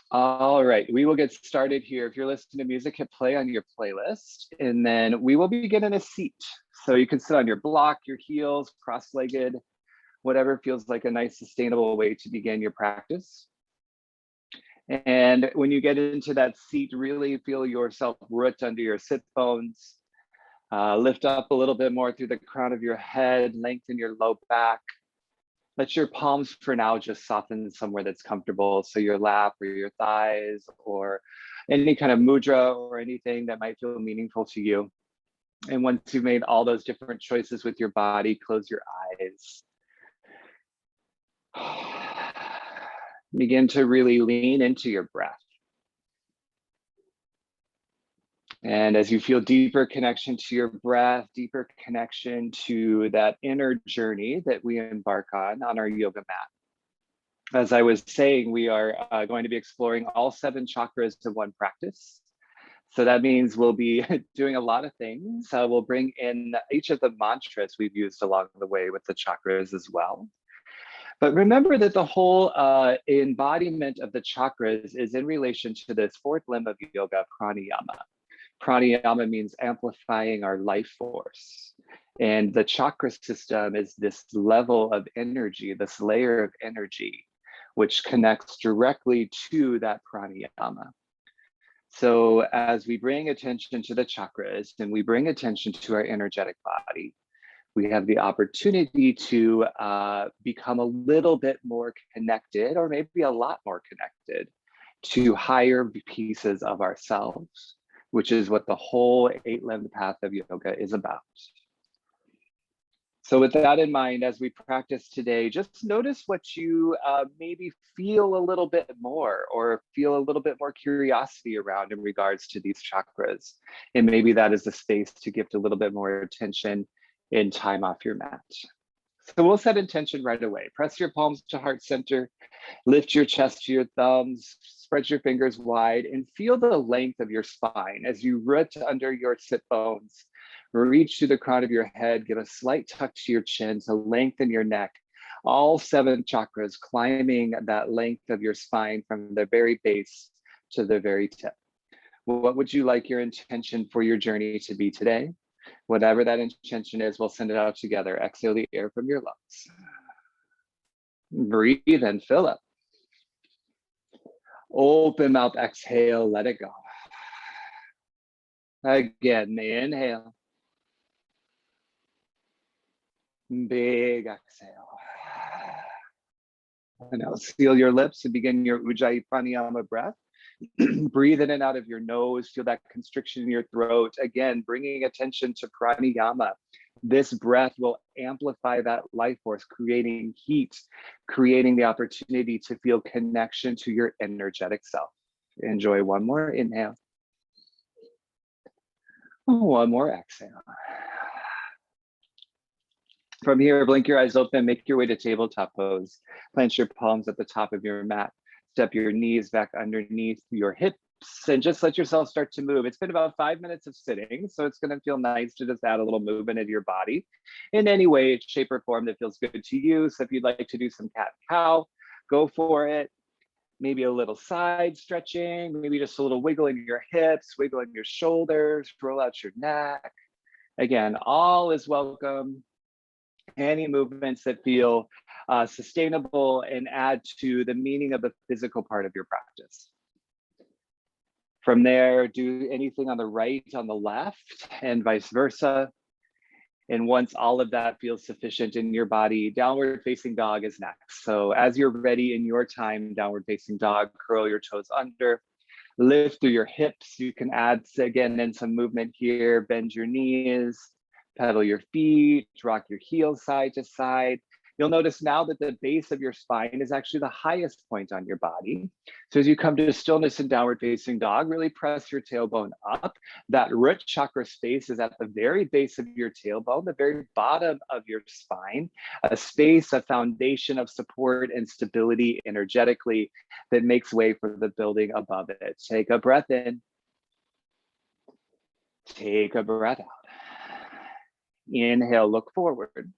All right, we will get started here. If you're listening to music, hit play on your playlist, and then we will begin in a seat. So you can sit on your block, your heels, cross-legged, whatever feels like a nice sustainable way to begin your practice. And when you get into that seat, really feel yourself root under your sit bones. Lift up a little bit more through the crown of your head, lengthen your low back. Let your palms for now just soften somewhere that's comfortable. So your lap or your thighs or any kind of mudra or anything that might feel meaningful to you. And once you've made all those different choices with your body, close your eyes. Begin to really lean into your breath. And as you feel deeper connection to your breath, deeper connection to that inner journey that we embark on our yoga mat. As I was saying, we are going to be exploring all 7 chakras in one practice. So that means we'll be doing a lot of things. We'll bring in each of the mantras we've used along the way with the chakras as well. But remember that the whole embodiment of the chakras is in relation to this 4th limb of yoga, pranayama. Pranayama means amplifying our life force. And the chakra system is this level of energy, this layer of energy, which connects directly to that pranayama. So as we bring attention to the chakras and we bring attention to our energetic body, we have the opportunity to become a little bit more connected, or maybe a lot more connected, to higher pieces of ourselves, which is what the whole 8-limbed path of yoga is about. So with that in mind, as we practice today, just notice what you maybe feel a little bit more, or feel a little bit more curiosity around in regards to these chakras. And maybe that is the space to gift a little bit more attention in time off your mat. So we'll set intention right away. Press your palms to heart center, lift your chest to your thumbs, spread your fingers wide, and feel the length of your spine as you root under your sit bones. Reach to the crown of your head, give a slight tuck to your chin to lengthen your neck. All 7 chakras climbing that length of your spine from the very base to the very tip. What would you like your intention for your journey to be today? Whatever that intention is, we'll send it out together. Exhale the air from your lungs. Breathe and fill up. Open mouth, exhale, let it go. Again, inhale. Big exhale. And now seal your lips and begin your Ujjayi Pranayama breath. Breathe in and out of your nose, feel that constriction in your throat. Again, bringing attention to pranayama. This breath will amplify that life force, creating heat, creating the opportunity to feel connection to your energetic self. Enjoy one more inhale. One more exhale. From here, blink your eyes open, make your way to tabletop pose. Plant your palms at the top of your mat. Step your knees back underneath your hips and just let yourself start to move. It's been about 5 minutes of sitting, so it's going to feel nice to just add a little movement into your body in any way, shape, or form that feels good to you. So if you'd like to do some cat-cow, go for it. Maybe a little side stretching, maybe just a little wiggling your hips, wiggling your shoulders, roll out your neck. Again, all is welcome. Any movements that feel sustainable and add to the meaning of the physical part of your practice. From there, do anything on the right, on the left, and vice versa. And once all of that feels sufficient in your body, downward facing dog is next. So as you're ready in your time, downward facing dog, curl your toes under, lift through your hips. You can add, again, in some movement here, bend your knees, pedal your feet, rock your heels side to side. You'll notice now that the base of your spine is actually the highest point on your body. So as you come to stillness and downward facing dog, really press your tailbone up. That root chakra space is at the very base of your tailbone, the very bottom of your spine, a space, a foundation of support and stability energetically that makes way for the building above it. Take a breath in. Take a breath out. Inhale, look forward.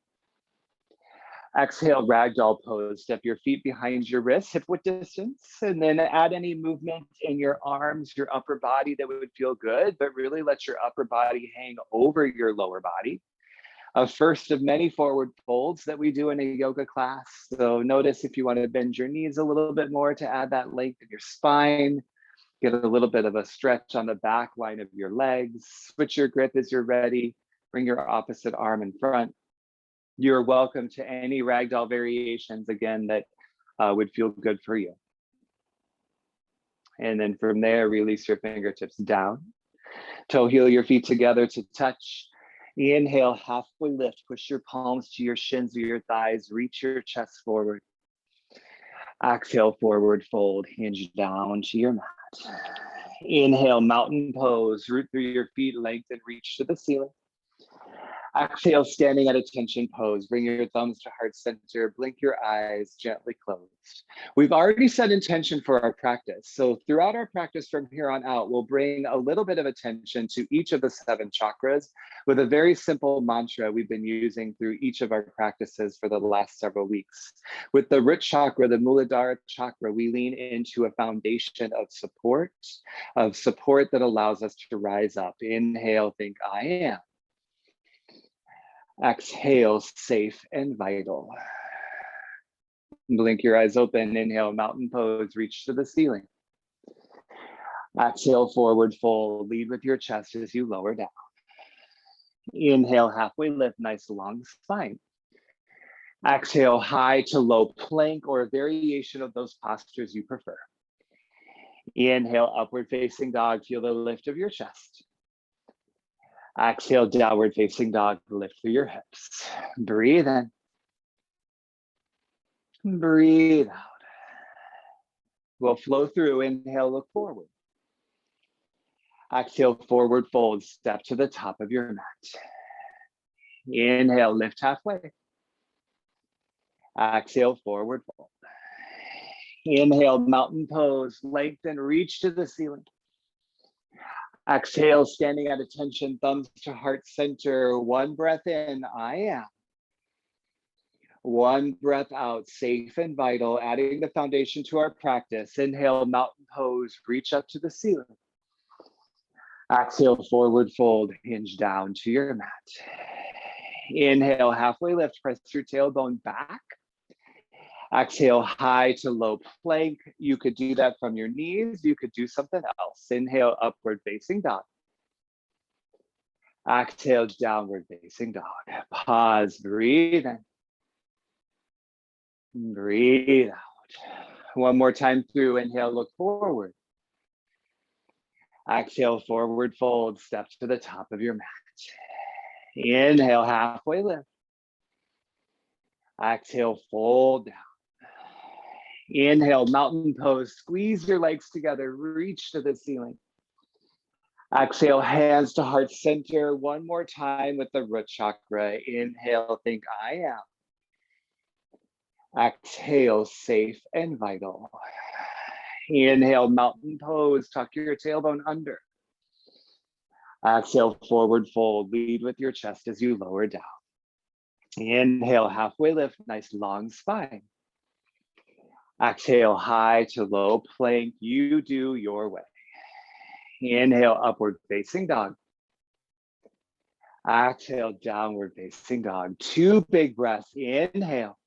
Exhale, ragdoll pose. Step your feet behind your wrists, hip width distance, and then add any movement in your arms, your upper body that would feel good, but really let your upper body hang over your lower body. A first of many forward folds that we do in a yoga class. So notice if you want to bend your knees a little bit more to add that length in your spine, get a little bit of a stretch on the back line of your legs, switch your grip as you're ready, bring your opposite arm in front. You're welcome to any ragdoll variations, again, that would feel good for you. And then from there, release your fingertips down. Toe heel your feet together to touch. Inhale, halfway lift. Push your palms to your shins or your thighs. Reach your chest forward. Exhale, forward fold. Hinge down to your mat. Inhale, mountain pose. Root through your feet, lengthen, reach to the ceiling. Exhale, standing at attention pose. Bring your thumbs to heart center. Blink your eyes, gently closed. We've already set intention for our practice. So throughout our practice from here on out, we'll bring a little bit of attention to each of the 7 chakras with a very simple mantra we've been using through each of our practices for the last several weeks. With the root chakra, the Muladhara chakra, we lean into a foundation of support that allows us to rise up. Inhale, think I am. Exhale, safe and vital. Blink your eyes open. Inhale, mountain pose, reach to the ceiling. Exhale, forward fold. Lead with your chest as you lower down. Inhale, halfway lift, nice long spine. Exhale, high to low plank or a variation of those postures you prefer. Inhale, upward facing dog. Feel the lift of your chest. Exhale, downward facing dog, lift through your hips. Breathe in. Breathe out. We'll flow through. Inhale, look forward. Exhale, forward fold, step to the top of your mat. Inhale, lift halfway. Exhale, forward fold. Inhale, mountain pose, lengthen, reach to the ceiling. Exhale, standing at attention, thumbs to heart center. One breath in, I am. One breath out, safe and vital, adding the foundation to our practice. Inhale, mountain pose, reach up to the ceiling. Exhale, forward fold, hinge down to your mat. Inhale, halfway lift, press your tailbone back. Exhale, high to low plank. You could do that from your knees. You could do something else. Inhale, upward facing dog. Exhale, downward facing dog. Pause, breathe in. Breathe out. One more time through. Inhale, look forward. Exhale, forward fold. Step to the top of your mat. Inhale, halfway lift. Exhale, fold down. Inhale, mountain pose, squeeze your legs together, reach to the ceiling. Exhale, hands to heart center. One more time with the root chakra. Inhale, think I am. Exhale, safe and vital. Inhale, mountain pose, tuck your tailbone under. Exhale, forward fold, lead with your chest as you lower down. Inhale, halfway lift, nice long spine. Exhale, high to low plank. You do your way. Inhale, upward facing dog. Exhale, downward facing dog. 2 big breaths. Inhale.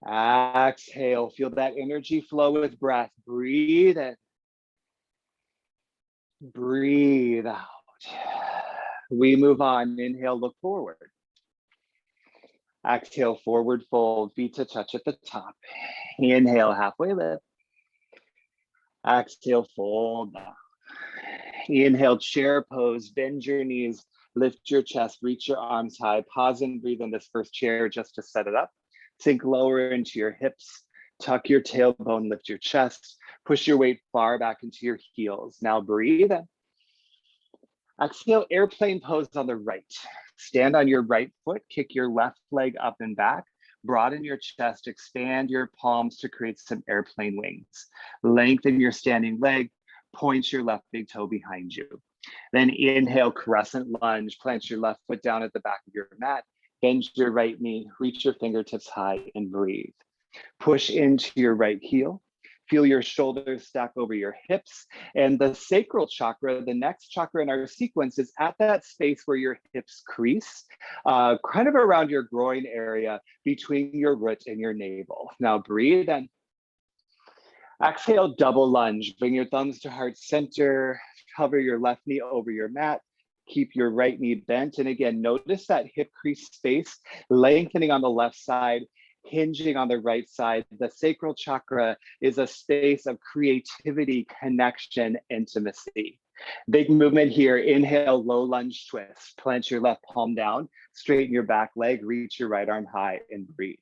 Exhale, feel that energy flow with breath. Breathe in. Breathe out. We move on. Inhale, look forward. Exhale, forward fold, feet to touch at the top. Inhale, halfway lift. Exhale, fold down. Inhale, chair pose, bend your knees, lift your chest, reach your arms high. Pause and breathe in this first chair just to set it up. Sink lower into your hips, tuck your tailbone, lift your chest, push your weight far back into your heels. Now breathe in. Exhale, airplane pose on the right. Stand on your right foot, kick your left leg up and back, broaden your chest, expand your palms to create some airplane wings. Lengthen your standing leg, point your left big toe behind you. Then inhale, crescent lunge, plant your left foot down at the back of your mat, Bend your right knee, reach your fingertips high and breathe. Push into your right heel. Feel your shoulders stack over your hips. And the sacral chakra, the next chakra in our sequence, is at that space where your hips crease, kind of around your groin area between your root and your navel. Now breathe in. Exhale, double lunge. Bring your thumbs to heart center. Hover your left knee over your mat. Keep your right knee bent. And again, notice that hip crease space lengthening on the left side, hinging on the right side. The sacral chakra is a space of creativity, connection, intimacy. Big movement here. Inhale, low lunge twist. Plant your left palm down, straighten your back leg, reach your right arm high and breathe.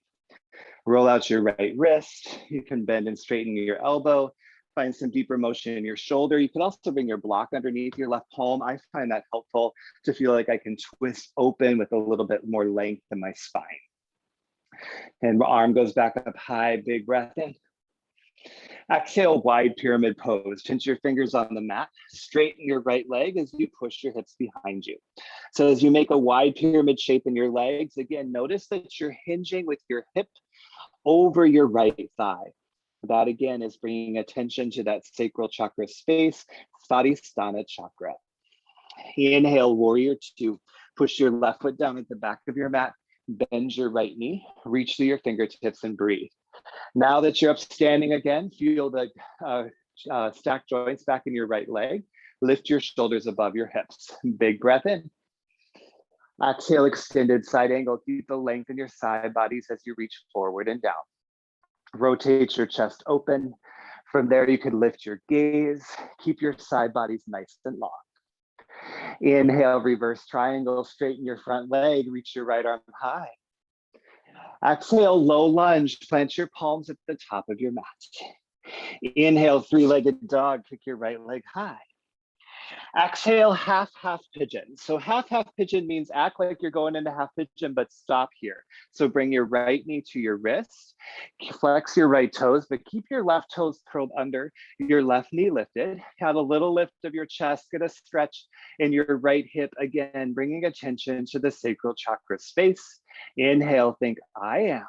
Roll out your right wrist. You can bend and straighten your elbow. Find some deeper motion in your shoulder. You can also bring your block underneath your left palm. I find that helpful to feel like I can twist open with a little bit more length in my spine. And my arm goes back up high, big breath in. Exhale, wide pyramid pose. Pinch your fingers on the mat. Straighten your right leg as you push your hips behind you. So as you make a wide pyramid shape in your legs, again, notice that you're hinging with your hip over your right thigh. That again is bringing attention to that sacral chakra space, Svadhisthana chakra. Inhale, warrior two. Push your left foot down at the back of your mat. Bend your right knee, reach through your fingertips and breathe. Now that you're up standing again, feel the stacked joints back in your right leg. Lift your shoulders above your hips. Big breath in. Exhale, extended side angle. Keep the length in your side bodies as you reach forward and down. Rotate your chest open. From there, you can lift your gaze. Keep your side bodies nice and long. Inhale, reverse triangle. Straighten your front leg. Reach your right arm high. Exhale, low lunge. Plant your palms at the top of your mat. Inhale, three-legged dog. Kick your right leg high. Exhale, half pigeon. So half pigeon means act like you're going into half pigeon, but stop here. So bring your right knee to your wrist, flex your right toes, but keep your left toes curled under, your left knee lifted. Have a little lift of your chest, get a stretch in your right hip. Again, bringing attention to the sacral chakra space. Inhale, think I am.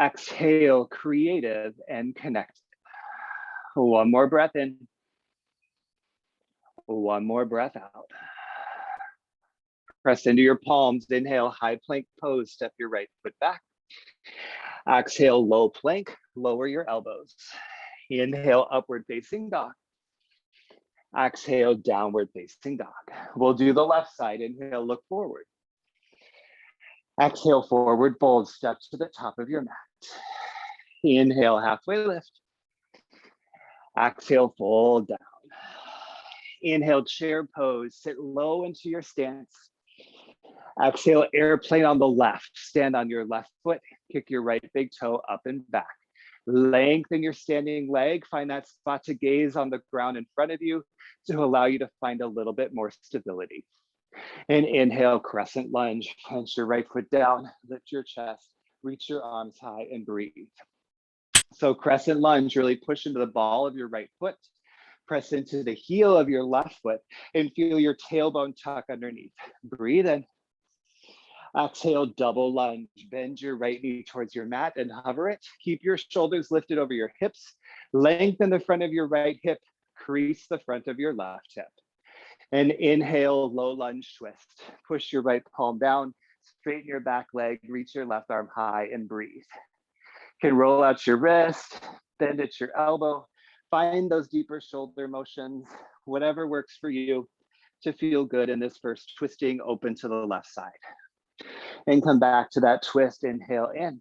Exhale, creative and connected. One more breath in. One more breath out. Press into your palms. Inhale, high plank pose. Step your right foot back. Exhale, low plank. Lower your elbows. Inhale, upward facing dog. Exhale, downward facing dog. We'll do the left side. Inhale, look forward. Exhale, forward fold. Step to the top of your mat. Inhale, halfway lift. Exhale, fold down. Inhale, chair pose, sit low into your stance. Exhale, airplane on the left. Stand on your left foot, kick your right big toe up and back. Lengthen your standing leg, find that spot to gaze on the ground in front of you to allow you to find a little bit more stability. And inhale, crescent lunge, punch your right foot down, lift your chest, reach your arms high and breathe. So crescent lunge, really push into the ball of your right foot. Press into the heel of your left foot and feel your tailbone tuck underneath. Breathe in. Exhale, double lunge. Bend your right knee towards your mat and hover it. Keep your shoulders lifted over your hips. Lengthen the front of your right hip. Crease the front of your left hip. And inhale, low lunge twist. Push your right palm down. Straighten your back leg. Reach your left arm high and breathe. You can roll out your wrist. Bend at your elbow. Find those deeper shoulder motions, whatever works for you to feel good in this first twisting open to the left side. And come back to that twist, inhale in.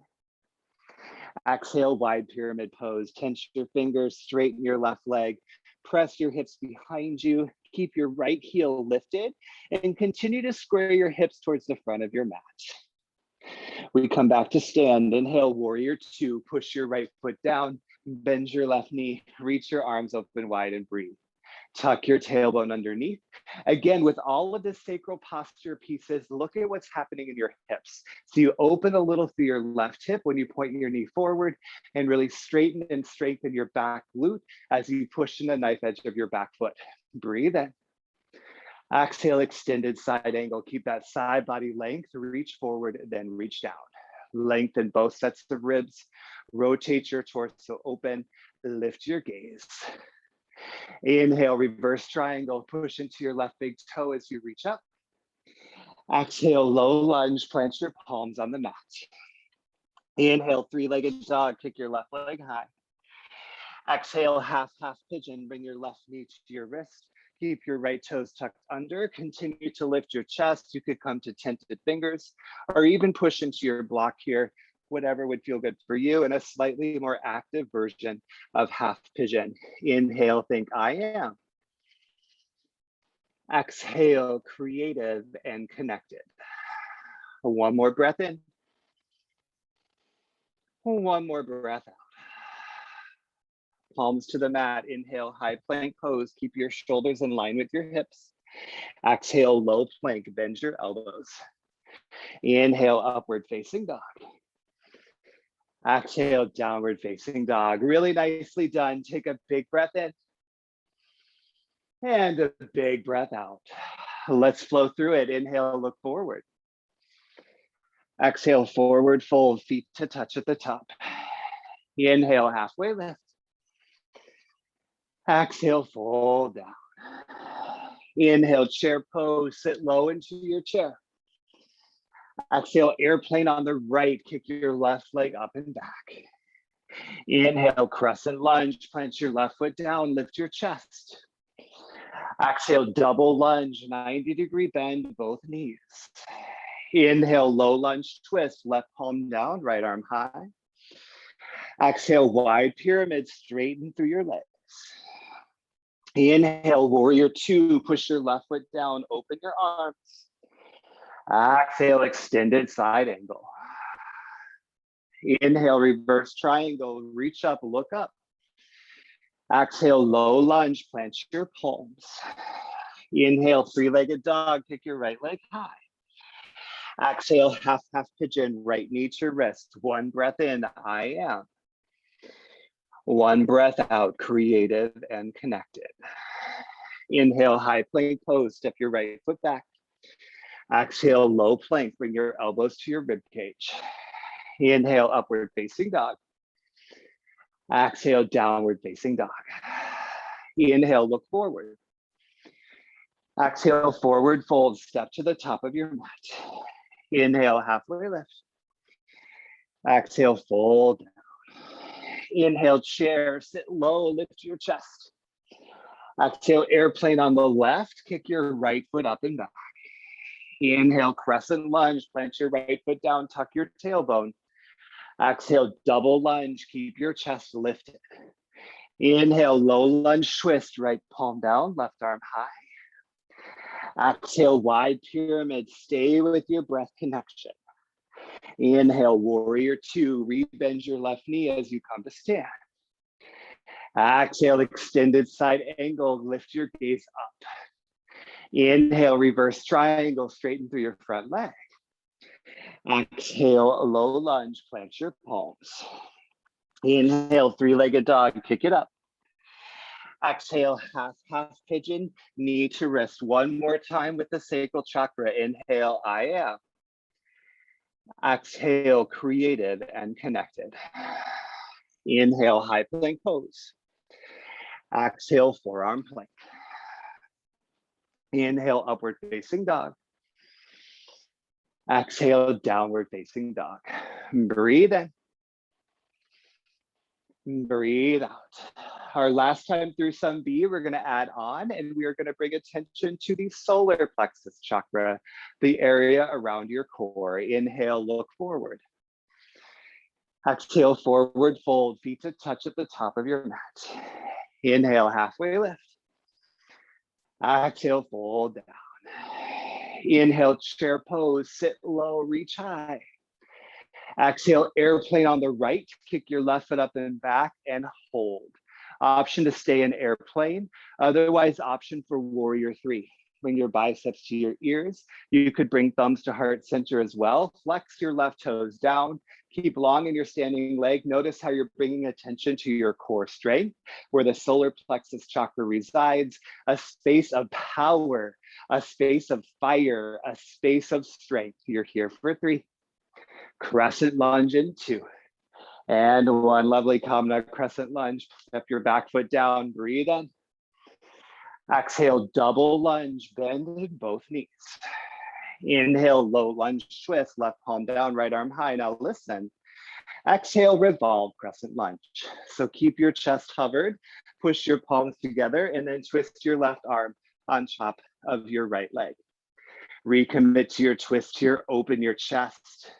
Exhale, wide pyramid pose. Tense your fingers, straighten your left leg, press your hips behind you, keep your right heel lifted, and continue to square your hips towards the front of your mat. We come back to stand. Inhale, warrior two, push your right foot down, bend your left knee, reach your arms open wide and breathe. Tuck your tailbone underneath. Again, with all of the sacral posture pieces, look at what's happening in your hips. So you open a little through your left hip when you point your knee forward and really straighten and strengthen your back glute as you push in the knife edge of your back foot. Breathe in. Exhale, extended side angle. Keep that side body length. Reach forward, then reach down. Lengthen both sets of ribs. Rotate your torso open. Lift your gaze. Inhale, reverse triangle. Push into your left big toe as you reach up. Exhale, low lunge. Plant your palms on the mat. Inhale, three-legged dog. Kick your left leg high. Exhale, half pigeon. Bring your left knee to your wrist. Keep your right toes tucked under. Continue to lift your chest. You could come to tented fingers or even push into your block here, whatever would feel good for you, in a slightly more active version of half pigeon. Inhale, think I am. Exhale, creative and connected. One more breath in. One more breath out. Palms to the mat. Inhale, high plank pose. Keep your shoulders in line with your hips. Exhale, low plank. Bend your elbows. Inhale, upward facing dog. Exhale, downward facing dog. Really nicely done. Take a big breath in and a big breath out. Let's flow through it. Inhale, look forward. Exhale, forward fold, feet to touch at the top. Inhale, halfway lift. Exhale, fold down. Inhale, chair pose, sit low into your chair. Exhale, airplane on the right, kick your left leg up and back. Inhale, crescent lunge, plant your left foot down, lift your chest. Exhale, double lunge, 90-degree bend, both knees. Inhale, low lunge twist, left palm down, right arm high. Exhale, wide pyramid, straighten through your legs. Inhale, warrior two, push your left foot down, open your arms. Exhale, extended side angle. Inhale, reverse triangle, reach up, look up. Exhale, low lunge, plant your palms. Inhale, three-legged dog, kick your right leg high. Exhale, half pigeon, right knee to wrist. One breath in, I am. One breath out, creative and connected. Inhale, high plank pose, step your right foot back. Exhale, low plank, bring your elbows to your rib cage. Inhale, upward facing dog. Exhale, downward facing dog. Inhale, look forward. Exhale, forward fold, step to the top of your mat. Inhale, halfway lift. Exhale, fold down. Inhale, chair, sit low, lift your chest. Exhale, airplane on the left, kick your right foot up and back. Inhale, crescent lunge, plant your right foot down, tuck your tailbone. Exhale, double lunge, keep your chest lifted. Inhale, low lunge twist, right palm down, left arm high. Exhale, wide pyramid, stay with your breath connection. Inhale, warrior two, rebend your left knee as you come to stand. Exhale, extended side angle, lift your gaze up. Inhale, reverse triangle, straighten through your front leg. Exhale, low lunge, plant your palms. Inhale, three-legged dog, kick it up. Exhale, half pigeon, knee to wrist. One more time with the sacral chakra. Inhale, I am. Exhale, creative and connected. Inhale, high plank pose. Exhale, forearm plank. Inhale, upward facing dog. Exhale, downward facing dog. Breathe in. Breathe out. Our last time through some B, we're going to add on, and we are going to bring attention to the solar plexus chakra, the area around your core. Inhale, look forward. Exhale, forward fold, feet to touch at the top of your mat. Inhale, halfway lift. Exhale, fold down. Inhale, chair pose, sit low, reach high. Exhale, airplane on the right, kick your left foot up and back and hold. Option to stay in airplane, otherwise option for warrior three. Bring your biceps to your ears. You could bring thumbs to heart center as well. Flex your left toes down, Keep long in your standing leg. Notice how you're bringing attention to your core strength, where the solar plexus chakra resides, a space of power, a space of fire, a space of strength. You're here for 3. Crescent lunge in 2. And 1. Lovely, Kamna crescent lunge. Step your back foot down, breathe in. Exhale, double lunge, bend in both knees. Inhale, low lunge twist, left palm down, right arm high. Now listen. Exhale, revolve, crescent lunge. So keep your chest hovered, push your palms together, and then twist your left arm on top of your right leg. Recommit to your twist here, open your chest.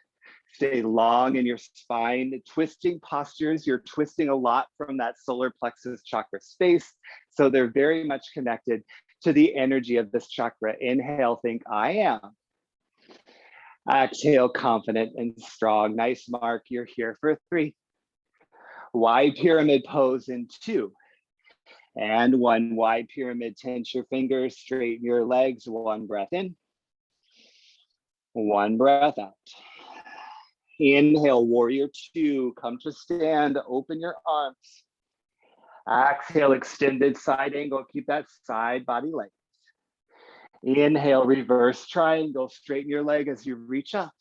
Stay long in your spine. Twisting postures, you're twisting a lot from that solar plexus chakra space. So they're very much connected to the energy of this chakra. Inhale, think I am. Exhale, confident and strong. Nice mark, you're here for 3. Wide pyramid pose in 2. And 1. Wide pyramid, tense your fingers, straighten your legs. 1 breath in. 1 breath out. Inhale, warrior 2, come to stand, open your arms. Exhale, extended side angle, keep that side body length. Inhale, reverse triangle, straighten your leg as you reach up.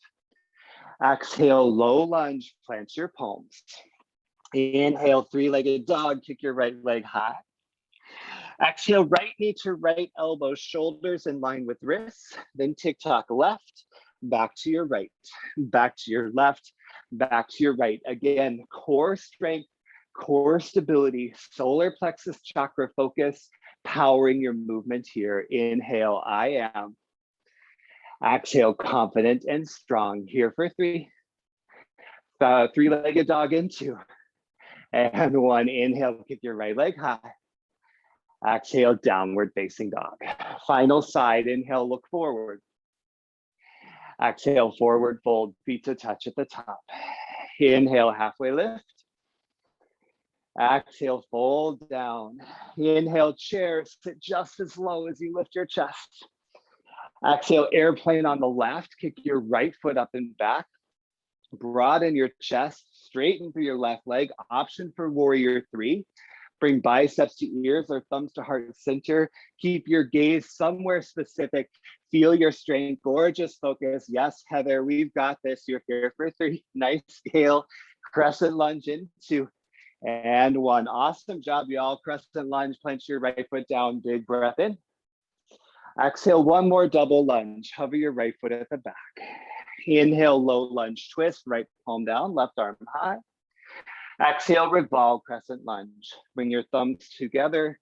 Exhale, low lunge, plant your palms. Inhale, 3-legged dog, kick your right leg high. Exhale, right knee to right elbow, shoulders in line with wrists. Then tick-tock left, back to your right, back to your left, back to your right. Again, core strength, core stability, solar plexus chakra focus, powering your movement here. Inhale, I am. Exhale, confident and strong. Here for 3. 3-legged dog in 2. And 1. Inhale, kick your right leg high. Exhale, downward facing dog. Final side, inhale, look forward. Exhale, forward fold, feet to touch at the top. Inhale, halfway lift. Exhale, fold down. Inhale, chair, sit just as low as you lift your chest. Exhale, airplane on the left, kick your right foot up and back. Broaden your chest, straighten through your left leg. Option for warrior 3. Bring biceps to ears or thumbs to heart center. Keep your gaze somewhere specific. Feel your strength, gorgeous focus. Yes, Heather, we've got this. You're here for 3. Nice scale. Crescent lunge in 2. And 1. Awesome job, y'all. Crescent lunge, plant your right foot down, big breath in. Exhale, 1 more double lunge. Hover your right foot at the back. Inhale, low lunge twist, right palm down, left arm high. Exhale, revolve, crescent lunge. Bring your thumbs together,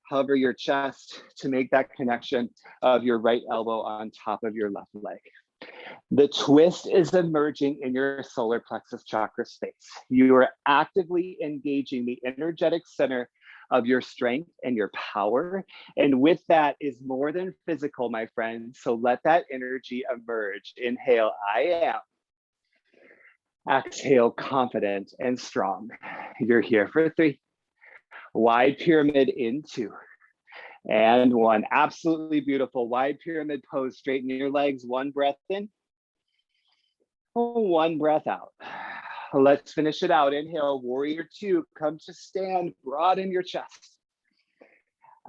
hover your chest to make that connection of your right elbow on top of your left leg. The twist is emerging in your solar plexus chakra space. You are actively engaging the energetic center of your strength and your power. And with that is more than physical, my friends. So let that energy emerge. Inhale, I am. Exhale, confident and strong. You're here for 3. Wide pyramid in 2. And 1. Absolutely beautiful. Wide pyramid pose. Straighten your legs. 1 breath in. 1 breath out. Let's finish it out. Inhale, warrior 2. Come to stand. Broaden your chest.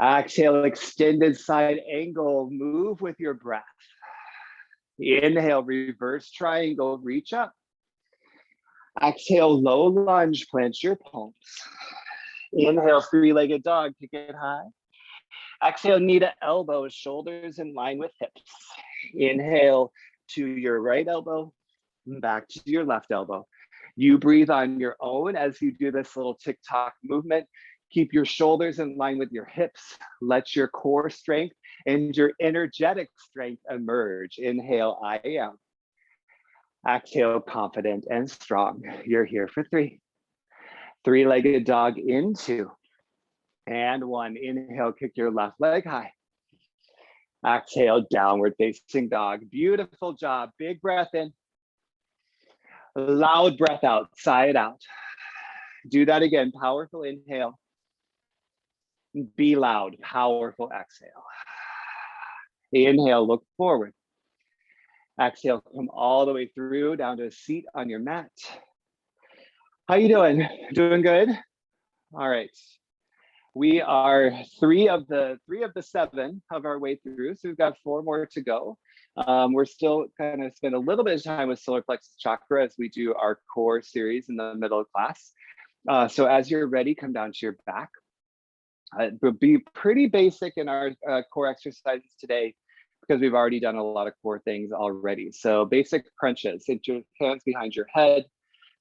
Exhale, extended side angle. Move with your breath. Inhale, reverse triangle. Reach up. Exhale, low lunge. Plant your palms. Inhale, 3-legged dog. Kick it high. Exhale, knee to elbow, shoulders in line with hips. Inhale to your right elbow, back to your left elbow. You breathe on your own as you do this little tick-tock movement. Keep your shoulders in line with your hips. Let your core strength and your energetic strength emerge. Inhale, I am. Exhale, confident and strong. You're here for 3. 3-legged dog in 2. And 1. Inhale, kick your left leg high. Exhale, downward facing dog. Beautiful job. Big breath in. Loud breath out, sigh it out. Do that again. Powerful inhale. Be loud, powerful exhale. Inhale, look forward. Exhale, come all the way through down to a seat on your mat. How you doing? Doing good? All right. We are three of the seven of our way through, so we've got 4 more to go. We're still kind of spend a little bit of time with solar plexus chakra as we do our core series in the middle of class. So as you're ready, come down to your back. We'll be pretty basic in our core exercises today because we've already done a lot of core things already. So basic crunches, sit your hands behind your head,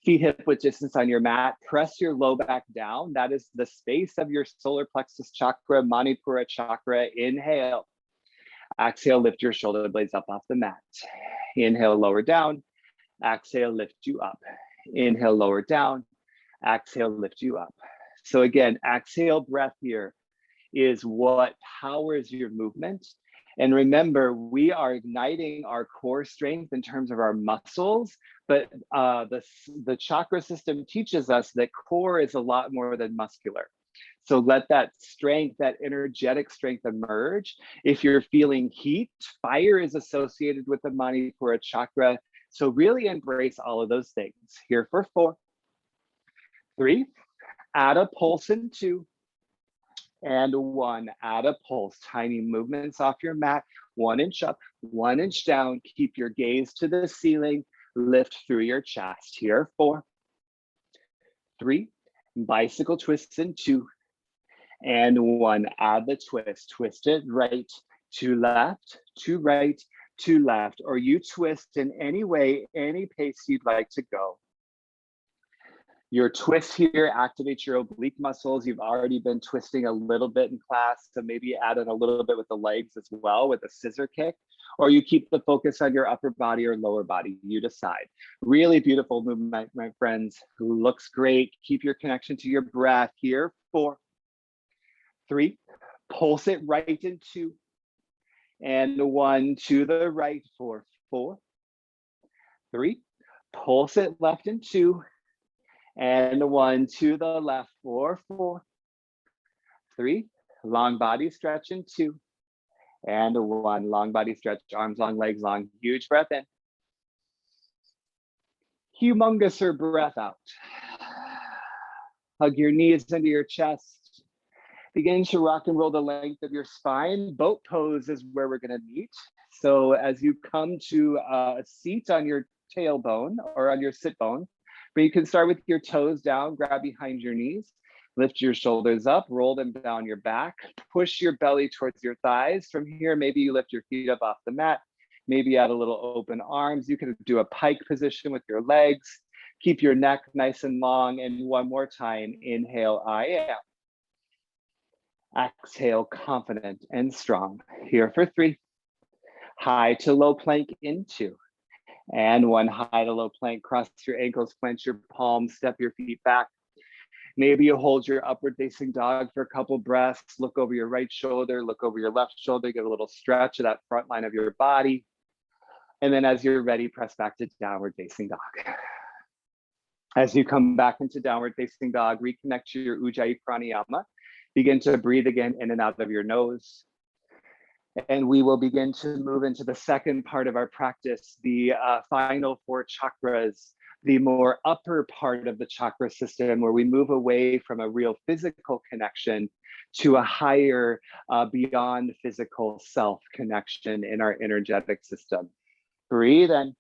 feet hip width distance on your mat, press your low back down. That is the space of your solar plexus chakra, Manipura chakra. Inhale. Exhale, lift your shoulder blades up off the mat. Inhale, lower down. Exhale, lift you up. Inhale, lower down. Exhale, lift you up. So again, exhale breath here is what powers your movement. And remember, we are igniting our core strength in terms of our muscles, but the chakra system teaches us that core is a lot more than muscular. So let that strength, that energetic strength emerge. If you're feeling heat, fire is associated with the Manipura chakra. So really embrace all of those things. Here for 4, 3, add a pulse in 2, and 1, add a pulse. Tiny movements off your mat, 1 inch up, 1 inch down. Keep your gaze to the ceiling, lift through your chest. Here, 4, 3, bicycle twists in 2, and 1, add the twist. Twist it right to left, to right, to left, or you twist in any way, any pace you'd like to go. Your twist here activates your oblique muscles. You've already been twisting a little bit in class, so maybe add in a little bit with the legs as well with a scissor kick, or you keep the focus on your upper body or lower body, you decide. Really beautiful movement, my friends. Looks great. Keep your connection to your breath here. 4, 3, pulse it right in 2, and 1 to the right for 4, 3, pulse it left in 2, and 1 to the left for 4, 3, long body stretch in 2, and 1, long body stretch, arms long, legs long. Huge breath in. Humongouser breath out. Hug your knees into your chest. Begin to rock and roll the length of your spine. Boat pose is where we're going to meet. So as you come to a seat on your tailbone or on your sit bone, but you can start with your toes down, grab behind your knees, lift your shoulders up, roll them down your back, push your belly towards your thighs. From here, maybe you lift your feet up off the mat, maybe add a little open arms. You can do a pike position with your legs. Keep your neck nice and long. And one more time, inhale, I am. Exhale, confident and strong. Here for 3. High to low plank in 2. And 1, high to low plank, cross your ankles, clench your palms, step your feet back. Maybe you hold your upward facing dog for a couple breaths, look over your right shoulder, look over your left shoulder, get a little stretch of that front line of your body. And then as you're ready, press back to downward facing dog. As you come back into downward facing dog, reconnect to your Ujjayi Pranayama. Begin to breathe again in and out of your nose. And we will begin to move into the second part of our practice, the final 4 chakras, the more upper part of the chakra system, where we move away from a real physical connection to a higher, beyond physical self connection in our energetic system. Breathe in.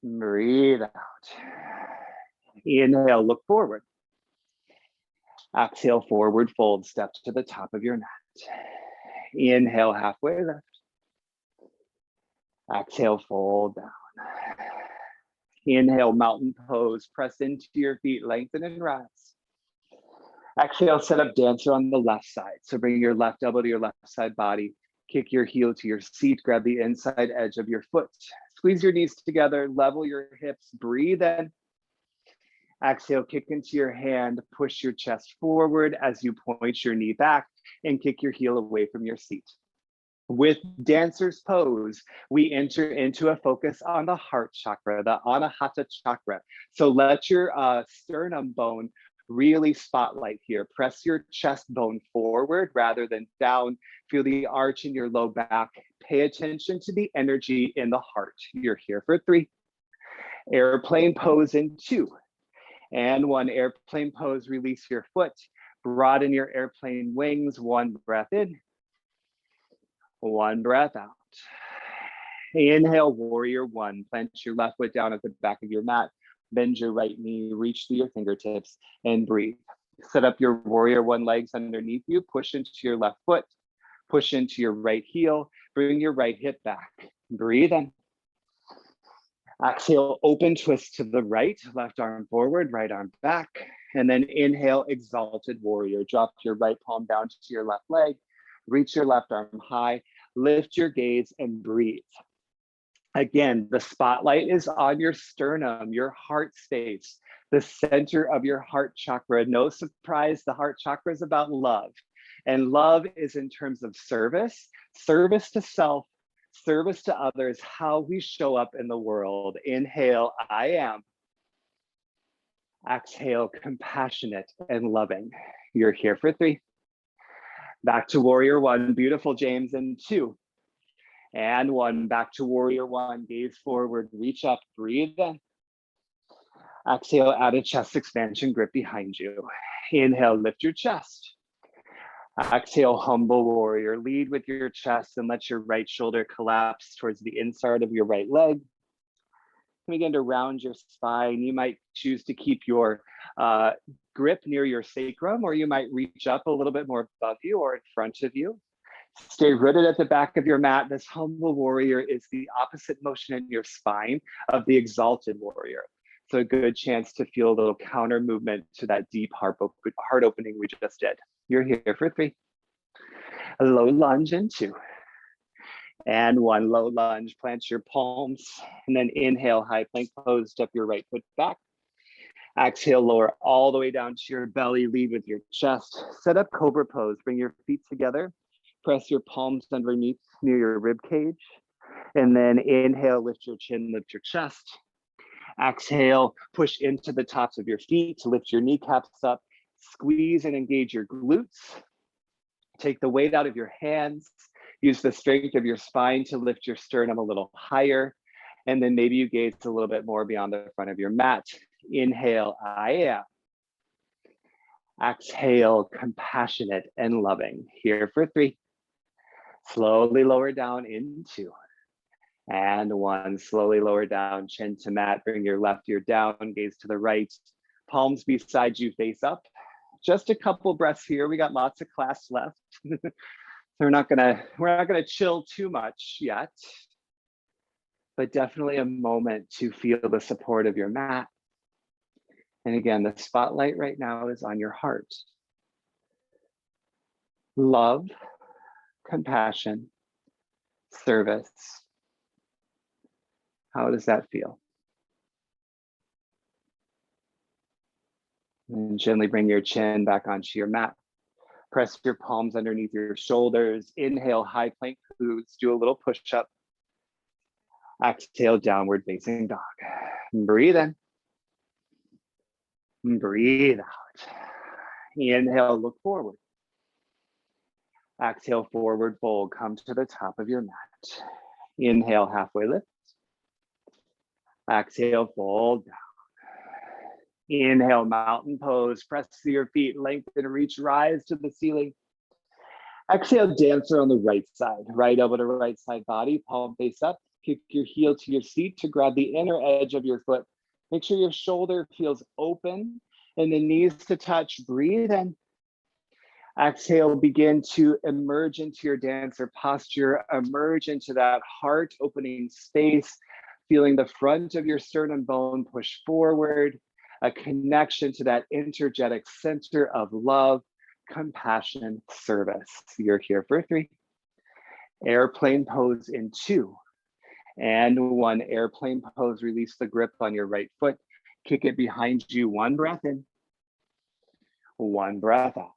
Breathe out. Inhale, look forward. Exhale, forward fold, step to the top of your mat. Inhale, halfway lift. Exhale, fold down. Inhale, mountain pose, press into your feet, lengthen and rise. Exhale, set up dancer on the left side. So bring your left elbow to your left side body, kick your heel to your seat, grab the inside edge of your foot. Squeeze your knees together, level your hips, breathe in. Exhale, kick into your hand, push your chest forward as you point your knee back and kick your heel away from your seat. With dancer's pose, we enter into a focus on the heart chakra, the Anahata Chakra. So let your sternum bone really spotlight here. Press your chest bone forward rather than down. Feel the arch in your low back. Pay attention to the energy in the heart. You're here for 3. Airplane pose in 2. And 1, airplane pose, release your foot. Broaden your airplane wings. 1 breath in. 1 breath out. Inhale, warrior 1. Plant your left foot down at the back of your mat. Bend your right knee, reach through your fingertips, and breathe. Set up your warrior 1 legs underneath you. Push into your left foot. Push into your right heel. Bring your right hip back. Breathe in. Exhale, open twist to the right. Left arm forward, right arm back. And then inhale, exalted warrior. Drop your right palm down to your left leg. Reach your left arm high. Lift your gaze and breathe. Again, the spotlight is on your sternum, your heart space, the center of your heart chakra. No surprise, the heart chakra is about love. And love is in terms of service, service to self, service to others, how we show up in the world. Inhale, I am. Exhale, compassionate and loving. You're here for 3. Back to warrior 1, beautiful, James, in 2. And 1, back to warrior 1, gaze forward, reach up, breathe in. Exhale, add a chest expansion, grip behind you. Inhale, lift your chest. Exhale, humble warrior, lead with your chest and let your right shoulder collapse towards the inside of your right leg. Begin to round your spine. You might choose to keep your grip near your sacrum, or you might reach up a little bit more above you or in front of you. Stay rooted at the back of your mat. This humble warrior is the opposite motion in your spine of the exalted warrior. So a good chance to feel a little counter movement to that deep heart opening we just did. You're here for 3. A low lunge in 2. And 1, low lunge, plant your palms, and then inhale, high plank pose, step your right foot back. Exhale, lower all the way down to your belly, lead with your chest. Set up cobra pose, bring your feet together. Press your palms underneath near your rib cage. And then inhale, lift your chin, lift your chest. Exhale, push into the tops of your feet to lift your kneecaps up. Squeeze and engage your glutes. Take the weight out of your hands. Use the strength of your spine to lift your sternum a little higher. And then maybe you gaze a little bit more beyond the front of your mat. Inhale, I am. Exhale, compassionate and loving. Here for 3. Slowly lower down in 2. And 1, slowly lower down, chin to mat. Bring your left ear down, gaze to the right. Palms beside you, face up. Just a couple breaths here. We got lots of class left. We're not gonna chill too much yet, but definitely a moment to feel the support of your mat. And again, the spotlight right now is on your heart. Love, compassion, service. How does that feel? And gently bring your chin back onto your mat. Press your palms underneath your shoulders. Inhale, high plank pose. Do a little push-up. Exhale, downward facing dog. Breathe in. Breathe out. Inhale, look forward. Exhale, forward fold. Come to the top of your mat. Inhale, halfway lift. Exhale, fold down. Inhale, mountain pose. Press through your feet, lengthen, reach, rise to the ceiling. Exhale, dancer on the right side. Right elbow to right side body, palm face up. Kick your heel to your seat to grab the inner edge of your foot. Make sure your shoulder feels open and the knees to touch. Breathe in. Exhale, begin to emerge into your dancer posture. Emerge into that heart opening space, feeling the front of your sternum bone push forward. A connection to that energetic center of love, compassion, service. You're here for 3. Airplane pose in 2. And 1, airplane pose. Release the grip on your right foot. Kick it behind you. 1 breath in. 1 breath out.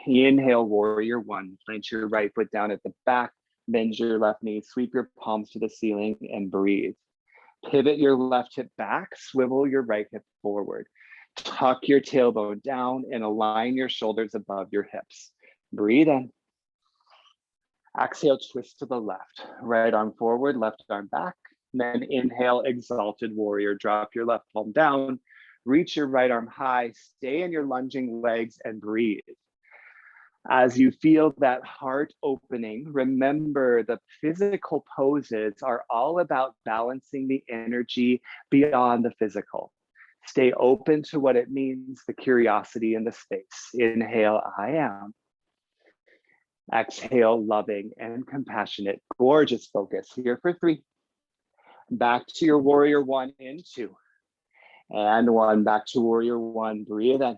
Inhale, warrior 1. Plant your right foot down at the back. Bend your left knee. Sweep your palms to the ceiling and breathe. Pivot your left hip back, swivel your right hip forward. Tuck your tailbone down and align your shoulders above your hips. Breathe in. Exhale, twist to the left. Right arm forward, left arm back. Then inhale, exalted warrior. Drop your left palm down, reach your right arm high, stay in your lunging legs and breathe. As you feel that heart opening, remember the physical poses are all about balancing the energy beyond the physical. Stay open to what it means, the curiosity in the space. Inhale, I am. Exhale, loving and compassionate. Gorgeous focus here for 3. Back to your warrior 1 in 2. And 1, back to warrior 1, breathe in.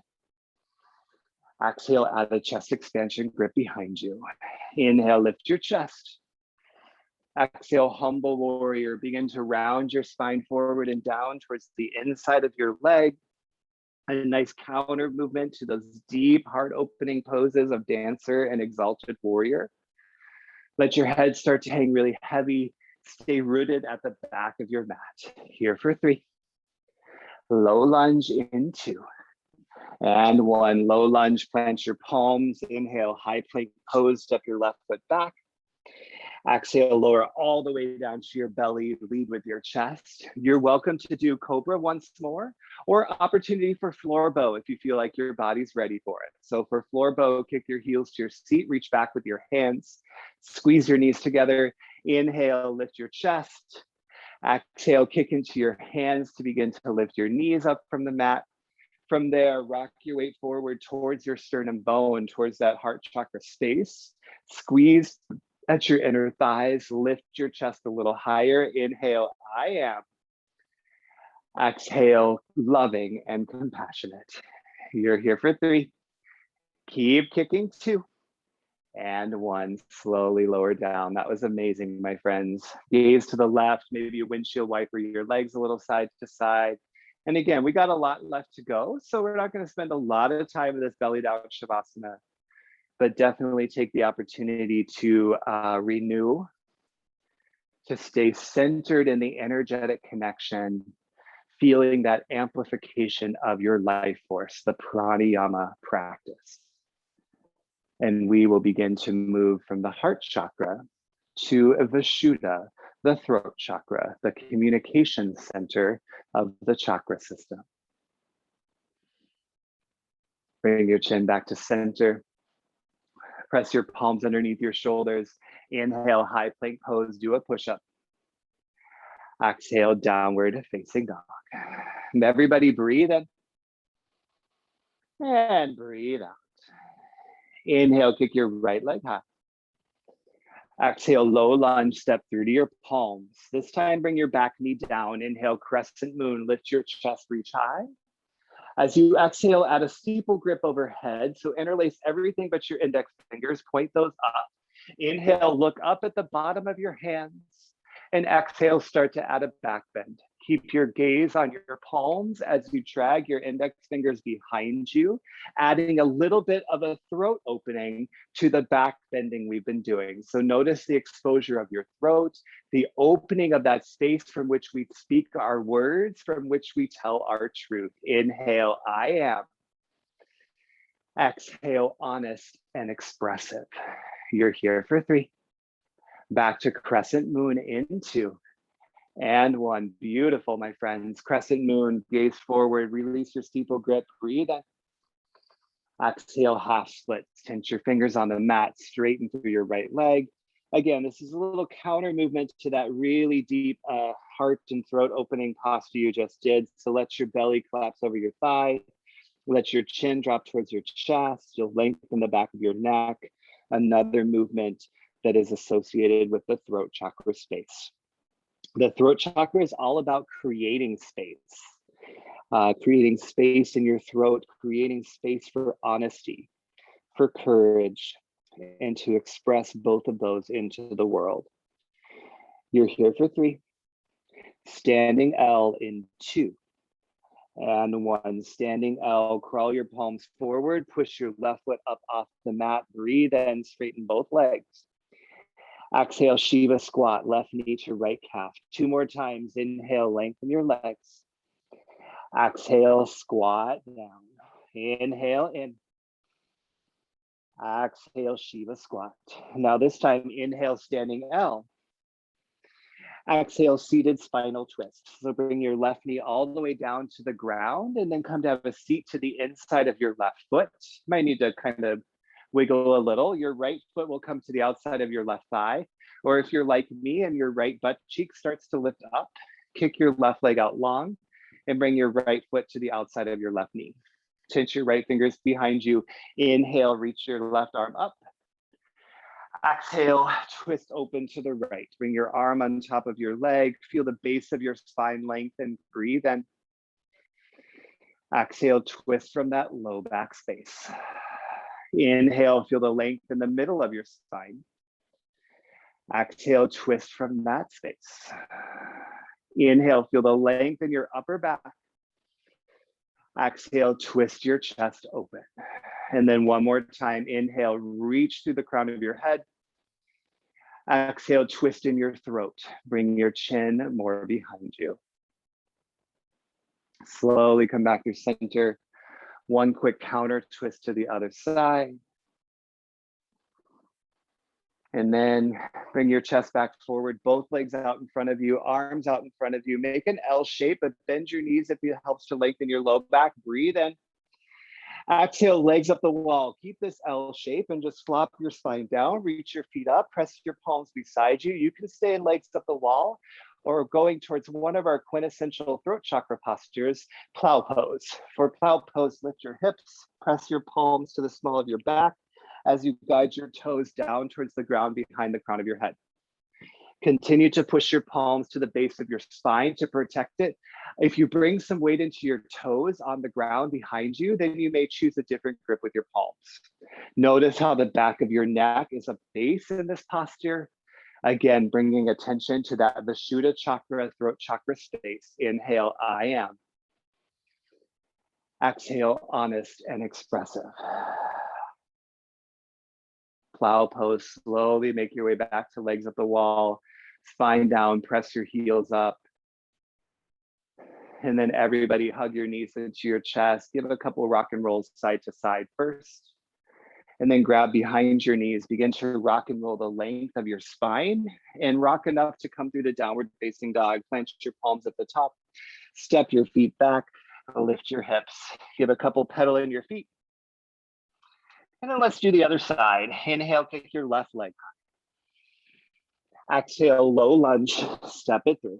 Exhale, add a chest expansion, grip behind you. Inhale, lift your chest. Exhale, humble warrior. Begin to round your spine forward and down towards the inside of your leg. A nice counter movement to those deep heart opening poses of dancer and exalted warrior. Let your head start to hang really heavy. Stay rooted at the back of your mat. Here for 3. Low lunge in 2. And 1, low lunge, plant your palms. Inhale, high plank pose, step your left foot back. Exhale, lower all the way down to your belly, lead with your chest. You're welcome to do cobra once more, or opportunity for floor bow if you feel like your body's ready for it. So for floor bow, kick your heels to your seat, reach back with your hands, squeeze your knees together. Inhale, lift your chest. Exhale, kick into your hands to begin to lift your knees up from the mat. From there, rock your weight forward towards your sternum bone, towards that heart chakra space. Squeeze at your inner thighs, lift your chest a little higher. Inhale, I am. Exhale, loving and compassionate. You're here for 3. Keep kicking. 2. And 1, slowly lower down. That was amazing, my friends. Gaze to the left, maybe a windshield wiper your legs a little side to side. And again, we got a lot left to go, so we're not going to spend a lot of time in this belly down Shavasana, but definitely take the opportunity to renew, to stay centered in the energetic connection, feeling that amplification of your life force, the pranayama practice. And we will begin to move from the heart chakra to Vishuddha, the throat chakra, the communication center of the chakra system. Bring your chin back to center. Press your palms underneath your shoulders. Inhale, high plank pose, do a push-up. Exhale, downward facing dog. And everybody breathe in. And breathe out. Inhale, kick your right leg high. Exhale, low lunge, step through to your palms. This time, bring your back knee down. Inhale, crescent moon, lift your chest, reach high. As you exhale, add a steeple grip overhead. So interlace everything but your index fingers, point those up. Inhale, look up at the bottom of your hands. And exhale, start to add a back bend. Keep your gaze on your palms as you drag your index fingers behind you, adding a little bit of a throat opening to the back bending we've been doing. So notice the exposure of your throat, the opening of that space from which we speak our words, from which we tell our truth. Inhale, I am. Exhale, honest and expressive. You're here for 3. Back to crescent moon in 2. And 1. Beautiful, my friends. Crescent moon, gaze forward, release your steeple grip, breathe in. Exhale, half split. Tense your fingers on the mat, straighten through your right leg. Again, this is a little counter movement to that really deep heart and throat opening posture you just did. So let your belly collapse over your thigh. Let your chin drop towards your chest. You'll lengthen the back of your neck. Another movement that is associated with the throat chakra space. The throat chakra is all about creating space in your throat, creating space for honesty, for courage, and to express both of those into the world. You're here for 3. Standing L in 2. And 1, standing L, crawl your palms forward, push your left foot up off the mat, breathe in, straighten both legs. Exhale, Shiva squat, left knee to right calf. 2 more times. Inhale, lengthen your legs. Exhale, squat down. Inhale in. Exhale, Shiva squat. Now this time, inhale, standing L. Exhale, seated spinal twist. So bring your left knee all the way down to the ground and then come to have a seat to the inside of your left foot. You might need to kind of wiggle a little. Your right foot will come to the outside of your left thigh. Or if you're like me and your right butt cheek starts to lift up, kick your left leg out long and bring your right foot to the outside of your left knee. Pinch your right fingers behind you. Inhale, reach your left arm up. Exhale, twist open to the right. Bring your arm on top of your leg. Feel the base of your spine lengthen. Breathe in. Exhale, twist from that low back space. Inhale, feel the length in the middle of your spine. Exhale, twist from that space. Inhale, feel the length in your upper back. Exhale, twist your chest open. And then one more time, inhale, reach through the crown of your head. Exhale, twist in your throat. Bring your chin more behind you. Slowly come back to center. One quick counter twist to the other side. And then bring your chest back forward, both legs out in front of you, arms out in front of you. Make an L shape, but bend your knees if it helps to lengthen your low back. Breathe in. Exhale, legs up the wall. Keep this L shape and just flop your spine down. Reach your feet up, press your palms beside you. You can stay in legs up the wall or going towards one of our quintessential throat chakra postures, Plow Pose. For Plow Pose, lift your hips, press your palms to the small of your back as you guide your toes down towards the ground behind the crown of your head. Continue to push your palms to the base of your spine to protect it. If you bring some weight into your toes on the ground behind you, then you may choose a different grip with your palms. Notice how the back of your neck is a base in this posture. Again, bringing attention to that Vishuddha chakra, throat chakra space. Inhale, I am. Exhale, honest and expressive. Plow pose, slowly make your way back to legs up the wall, spine down, press your heels up. And then everybody hug your knees into your chest. Give a couple of rock and rolls side to side first. And then grab behind your knees, begin to rock and roll the length of your spine and rock enough to come through the downward facing dog. Plant your palms at the top, step your feet back, lift your hips. Give a couple pedal in your feet. And then let's do the other side. Inhale, kick your left leg. Exhale, low lunge, step it through.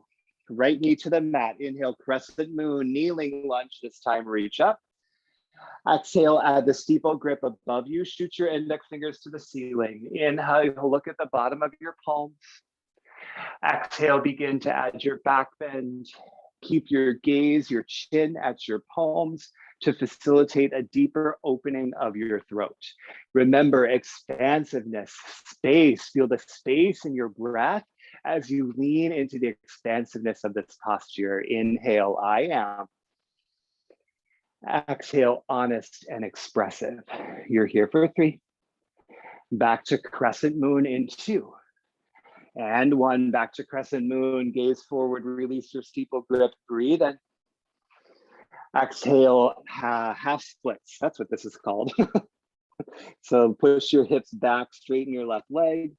Right knee to the mat. Inhale, crescent moon, kneeling lunge. This time, reach up. Exhale, add the steeple grip above you. Shoot your index fingers to the ceiling. Inhale, look at the bottom of your palms. Exhale, begin to add your back bend. Keep your gaze, your chin at your palms to facilitate a deeper opening of your throat. Remember, expansiveness, space. Feel the space in your breath as you lean into the expansiveness of this posture. Inhale, I am. Exhale, honest and expressive. You're here for 3. Back to crescent moon in 2. And 1, back to crescent moon, gaze forward, release your steeple grip, breathe in. Exhale, half splits, that's what this is called. So push your hips back, straighten your left leg.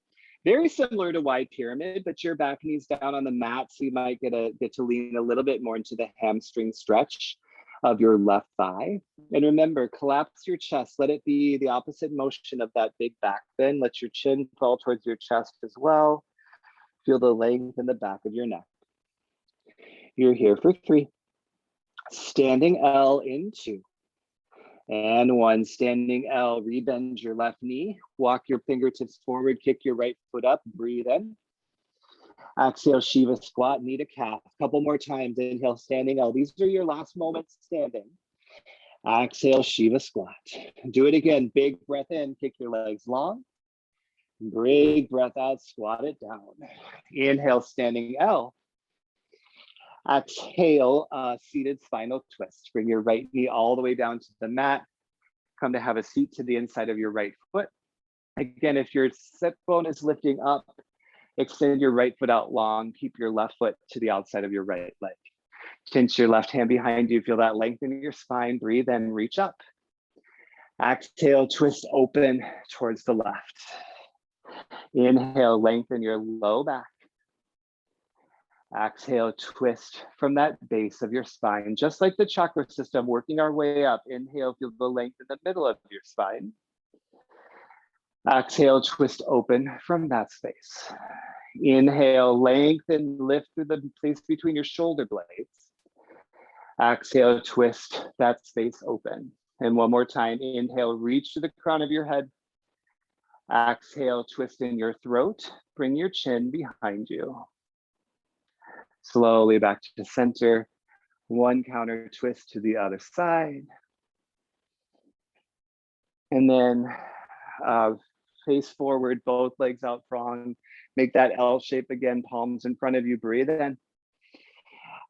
Very similar to wide pyramid, but your back knee's down on the mat, so you might get to lean a little bit more into the hamstring stretch of your left thigh. And remember, collapse your chest, let it be the opposite motion of that big back bend. Let your chin fall towards your chest as well. Feel the length in the back of your neck. You're here for 3. Standing L in 2. And 1, standing L, rebend your left knee. Walk your fingertips forward, kick your right foot up, breathe in. Exhale, Shiva squat, knee to calf. A couple more times, inhale, standing L. These are your last moments standing. Exhale, Shiva squat. Do it again, big breath in, kick your legs long. Big breath out, squat it down. Inhale, standing L. Exhale, seated spinal twist. Bring your right knee all the way down to the mat. Come to have a seat to the inside of your right foot. Again, if your sit bone is lifting up, extend your right foot out long. Keep your left foot to the outside of your right leg. Pinch your left hand behind you. Feel that length in your spine. Breathe in, reach up. Exhale, twist open towards the left. Inhale, lengthen your low back. Exhale, twist from that base of your spine, just like the chakra system, working our way up. Inhale, feel the length in the middle of your spine. Exhale, twist open from that space. Inhale, lengthen, lift through the place between your shoulder blades. Exhale, twist that space open. And one more time, inhale, reach to the crown of your head. Exhale, twist in your throat. Bring your chin behind you. Slowly back to center. One counter twist to the other side. And then face forward, both legs out front. Make that L shape again, palms in front of you. Breathe in.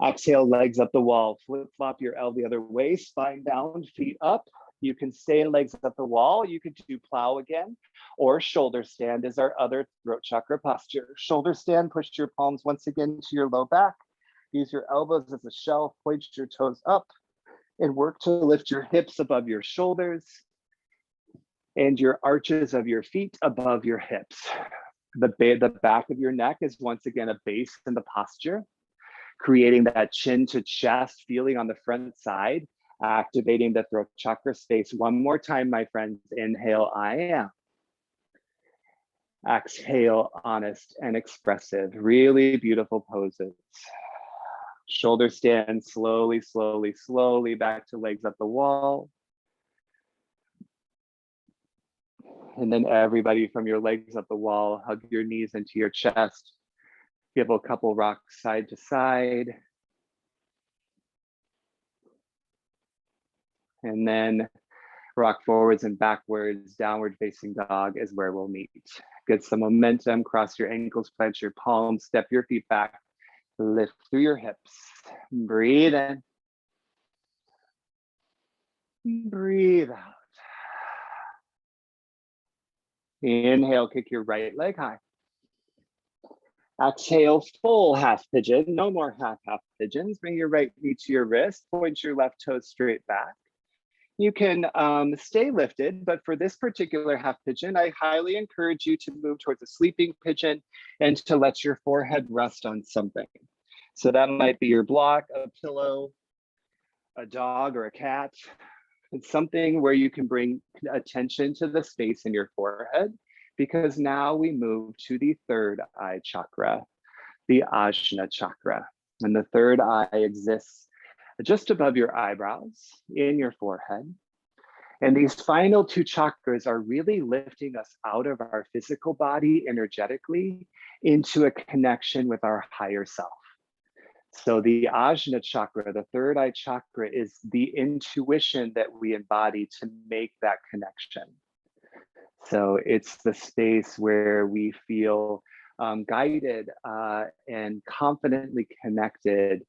Exhale, legs up the wall. Flip flop your L the other way, spine down, feet up. You can stay legs up the wall. You could do plow again, or shoulder stand is our other throat chakra posture. Shoulder stand, push your palms once again to your low back. Use your elbows as a shelf, point your toes up, and work to lift your hips above your shoulders and your arches of your feet above your hips. The back of your neck is once again a base in the posture, creating that chin to chest feeling on the front side, activating the throat chakra space. One more time, my friends. Inhale, I am. Exhale, honest and expressive. Really beautiful poses. Shoulder stand, slowly, slowly, slowly back to legs up the wall. And then everybody from your legs up the wall, hug your knees into your chest. Give a couple rocks side to side. And then rock forwards and backwards. Downward facing dog is where we'll meet. Get some momentum, cross your ankles, plant your palms, step your feet back, lift through your hips. Breathe in. Breathe out. Inhale, kick your right leg high. Exhale, full half pigeon. No more half pigeons. Bring your right knee to your wrist. Point your left toes straight back. You can stay lifted, but for this particular half pigeon, I highly encourage you to move towards a sleeping pigeon and to let your forehead rest on something. So that might be your block, a pillow, a dog or a cat. It's something where you can bring attention to the space in your forehead, because now we move to the third eye chakra, the Ajna chakra. And the third eye exists just above your eyebrows in your forehead. And these final two chakras are really lifting us out of our physical body energetically into a connection with our higher self. So the Ajna chakra, the third eye chakra, is the intuition that we embody to make that connection. So it's the space where we feel guided and confidently connected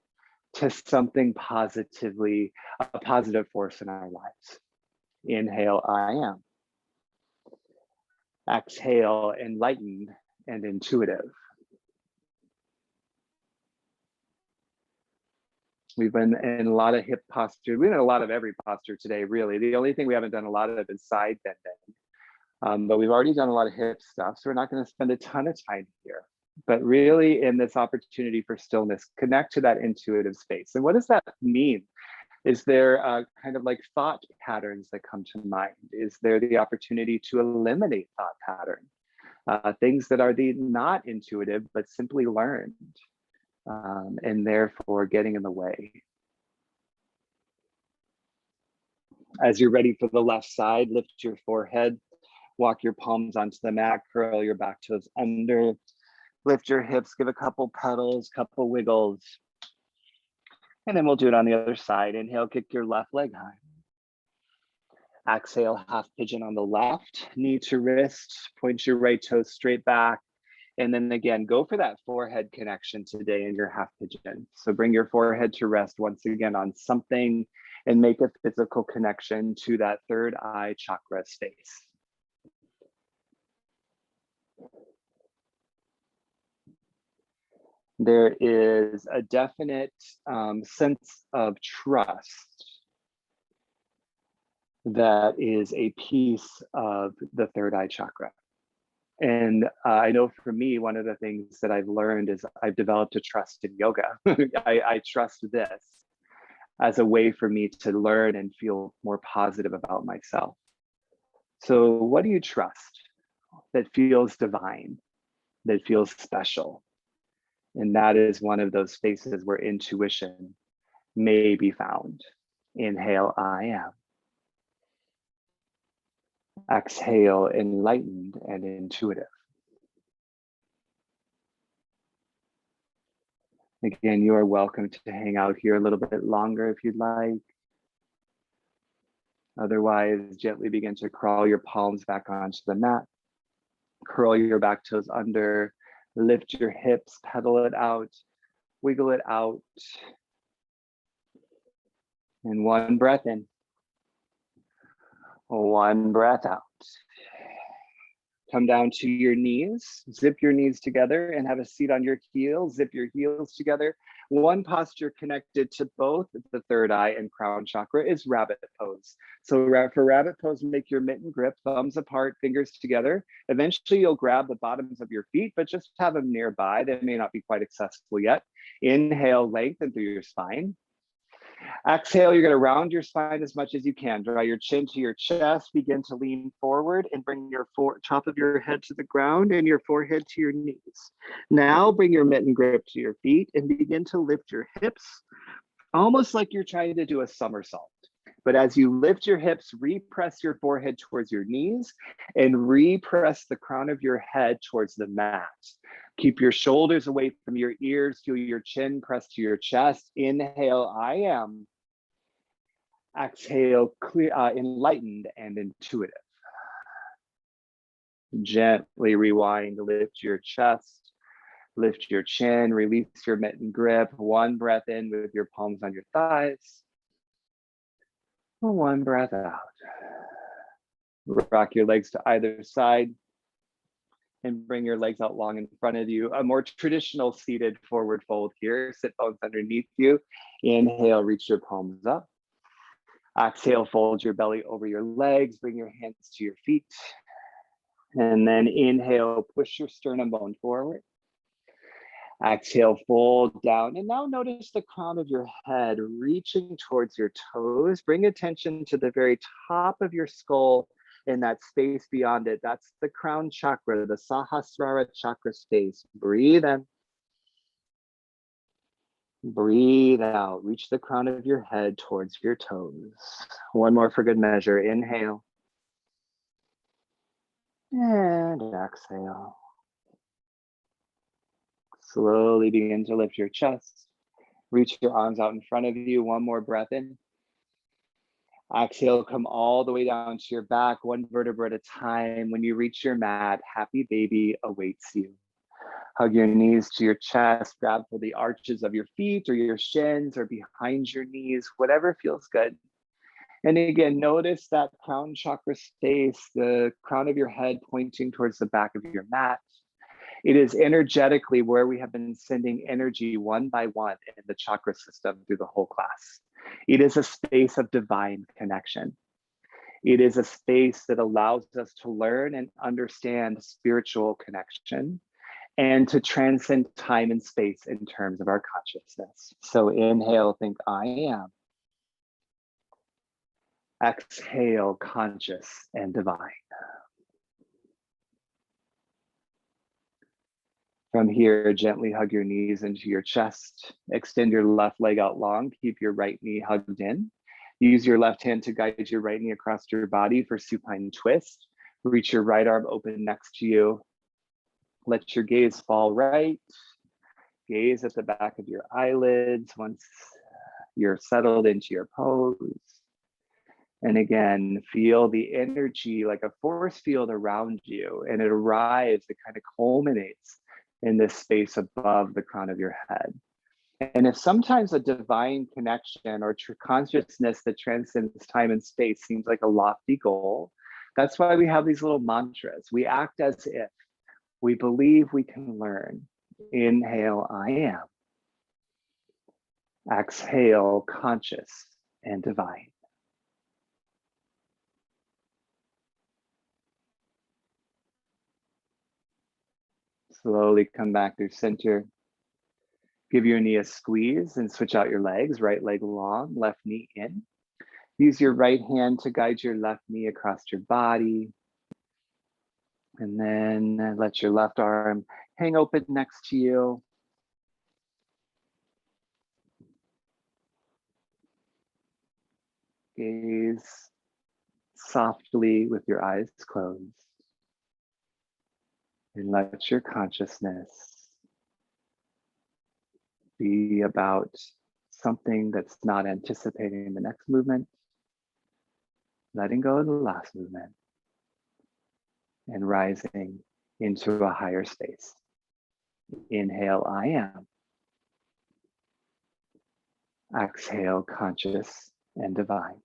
to something positively, a positive force in our lives. Inhale, I am. Exhale, enlightened and intuitive. We've been in a lot of hip posture. We've been in a lot of every posture today, really. The only thing we haven't done a lot of is side bending. But we've already done a lot of hip stuff, so we're not going to spend a ton of time here. But really, in this opportunity for stillness, connect to that intuitive space. And what does that mean? Is there kind of like thought patterns that come to mind? Is there the opportunity to eliminate thought patterns? Things that are not intuitive, but simply learned, and therefore getting in the way. As you're ready for the left side, lift your forehead, walk your palms onto the mat, curl your back toes under, lift your hips, give a couple pedals, couple wiggles. And then we'll do it on the other side. Inhale, kick your left leg high. Exhale, half pigeon on the left, knee to wrist, point your right toes straight back. And then again, go for that forehead connection today in your half pigeon. So bring your forehead to rest once again on something and make a physical connection to that third eye chakra space. There is a definite sense of trust that is a piece of the third eye chakra. And I know for me, one of the things that I've learned is I've developed a trust in yoga. I trust this as a way for me to learn and feel more positive about myself. So what do you trust that feels divine, that feels special? And that is one of those spaces where intuition may be found. Inhale, I am. Exhale, enlightened and intuitive. Again, you are welcome to hang out here a little bit longer if you'd like. Otherwise, gently begin to crawl your palms back onto the mat. Curl your back toes under, lift your hips, pedal it out, wiggle it out. And one breath in, one breath out. Come down to your knees, zip your knees together and have a seat on your heels, zip your heels together. One posture connected to both the third eye and crown chakra is rabbit pose. So for rabbit pose, make your mitten grip, thumbs apart, fingers together. Eventually you'll grab the bottoms of your feet, but just have them nearby. They may not be quite accessible yet. Inhale, lengthen through your spine. Exhale, you're going to round your spine as much as you can. Draw your chin to your chest, begin to lean forward and bring your top of your head to the ground and your forehead to your knees. Now bring your mitten grip to your feet and begin to lift your hips, almost like you're trying to do a somersault. But as you lift your hips, repress your forehead towards your knees and repress the crown of your head towards the mat. Keep your shoulders away from your ears, feel your chin pressed to your chest. Inhale, I am. Exhale, clear, enlightened and intuitive. Gently rewind, lift your chest, lift your chin, release your mitten grip. One breath in with your palms on your thighs. One breath out. Rock your legs to either side and bring your legs out long in front of you. A more traditional seated forward fold here. Sit bones underneath you. Inhale, reach your palms up. Exhale, fold your belly over your legs. Bring your hands to your feet. And then inhale, push your sternum bone forward. Exhale, fold down. And now notice the crown of your head reaching towards your toes. Bring attention to the very top of your skull and that space beyond it. That's the crown chakra, the Sahasrara chakra space. Breathe in. Breathe out. Reach the crown of your head towards your toes. One more for good measure. Inhale. And exhale. Slowly begin to lift your chest. Reach your arms out in front of you. One more breath in. Exhale, come all the way down to your back, one vertebra at a time. When you reach your mat, happy baby awaits you. Hug your knees to your chest, grab for the arches of your feet or your shins or behind your knees, whatever feels good. And again, notice that crown chakra space, the crown of your head pointing towards the back of your mat. It is energetically where we have been sending energy one by one in the chakra system through the whole class. It is a space of divine connection. It is a space that allows us to learn and understand spiritual connection and to transcend time and space in terms of our consciousness. So inhale, think I am. Exhale, conscious and divine. From here, gently hug your knees into your chest. Extend your left leg out long. Keep your right knee hugged in. Use your left hand to guide your right knee across your body for supine twist. Reach your right arm open next to you. Let your gaze fall right. Gaze at the back of your eyelids once you're settled into your pose. And again, feel the energy like a force field around you, and it arrives, it kind of culminates in this space above the crown of your head. And if sometimes a divine connection or consciousness that transcends time and space seems like a lofty goal, that's why we have these little mantras. We act as if we believe we can learn. Inhale, I am. Exhale, conscious and divine. Slowly come back through center. Give your knee a squeeze and switch out your legs. Right leg long, left knee in. Use your right hand to guide your left knee across your body. And then let your left arm hang open next to you. Gaze softly with your eyes closed. And let your consciousness be about something that's not anticipating the next movement, letting go of the last movement, and rising into a higher space. Inhale, I am. Exhale, conscious and divine.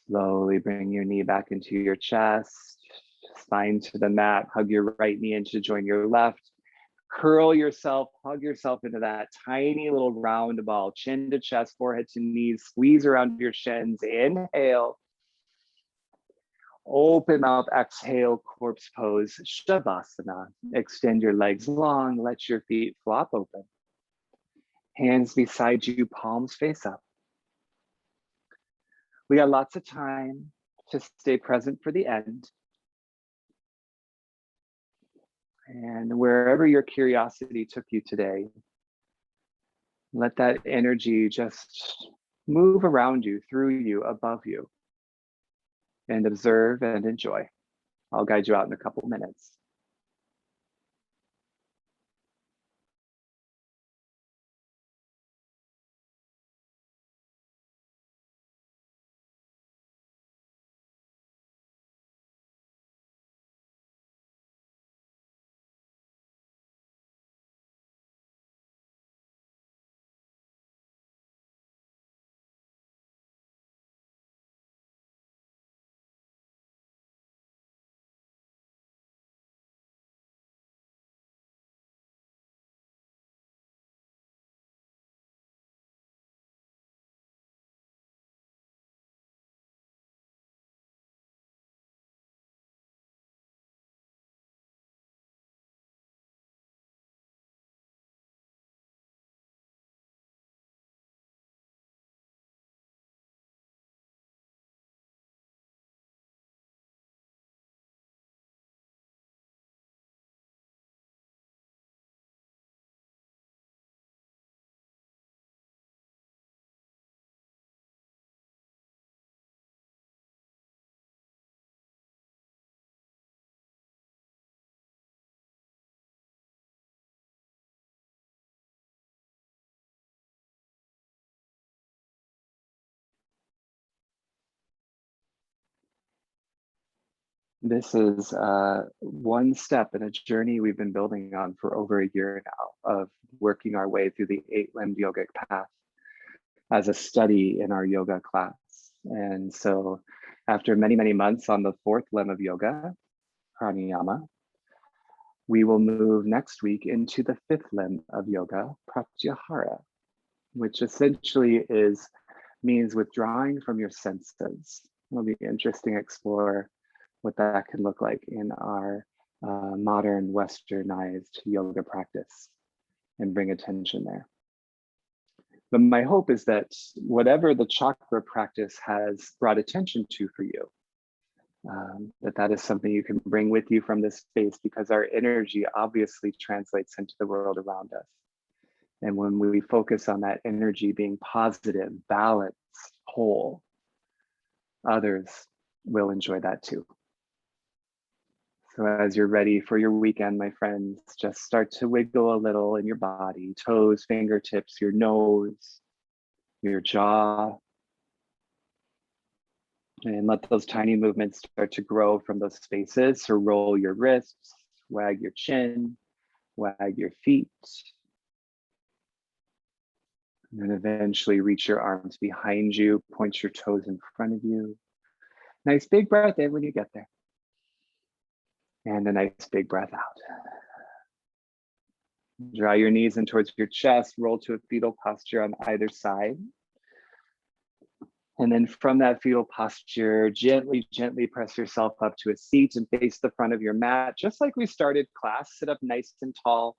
Slowly bring your knee back into your chest, spine to the mat, hug your right knee in to join your left. Curl yourself, hug yourself into that tiny little round ball, chin to chest, forehead to knees, squeeze around your shins. Inhale. Open mouth, exhale, corpse pose, Shavasana. Extend your legs long, let your feet flop open. Hands beside you, palms face up. We got lots of time to stay present for the end. And wherever your curiosity took you today, let that energy just move around you, through you, above you, and observe and enjoy. I'll guide you out in a couple minutes. This is one step in a journey we've been building on for over a year now of working our way through the 8-limbed yogic path as a study in our yoga class. And so after many, many months on the 4th limb of yoga, pranayama, we will move next week into the 5th limb of yoga, pratyahara, which essentially means withdrawing from your senses. It'll be interesting to explore what that can look like in our modern westernized yoga practice and bring attention there. But my hope is that whatever the chakra practice has brought attention to for you, that is something you can bring with you from this space, because our energy obviously translates into the world around us. And when we focus on that energy being positive, balanced, whole, others will enjoy that too. So as you're ready for your weekend, my friends, just start to wiggle a little in your body, toes, fingertips, your nose, your jaw, and let those tiny movements start to grow from those spaces. So roll your wrists, wag your chin, wag your feet, and then eventually reach your arms behind you, point your toes in front of you. Nice big breath in when you get there. And a nice big breath out. Draw your knees in towards your chest, roll to a fetal posture on either side. And then from that fetal posture, gently, gently press yourself up to a seat and face the front of your mat. Just like we started class, sit up nice and tall.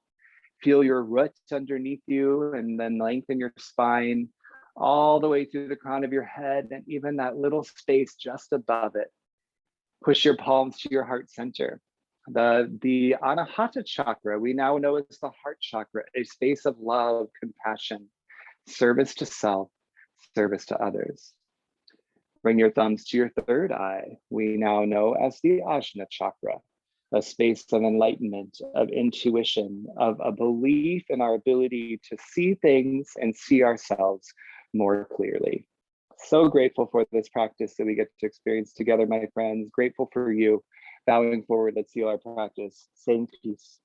Feel your roots underneath you and then lengthen your spine all the way through the crown of your head and even that little space just above it. Push your palms to your heart center. The Anahata Chakra, we now know as the heart chakra, a space of love, compassion, service to self, service to others. Bring your thumbs to your third eye, we now know as the Ajna Chakra, a space of enlightenment, of intuition, of a belief in our ability to see things and see ourselves more clearly. So grateful for this practice that we get to experience together, my friends. Grateful for you. Bowing forward, let's seal our practice. Saying peace.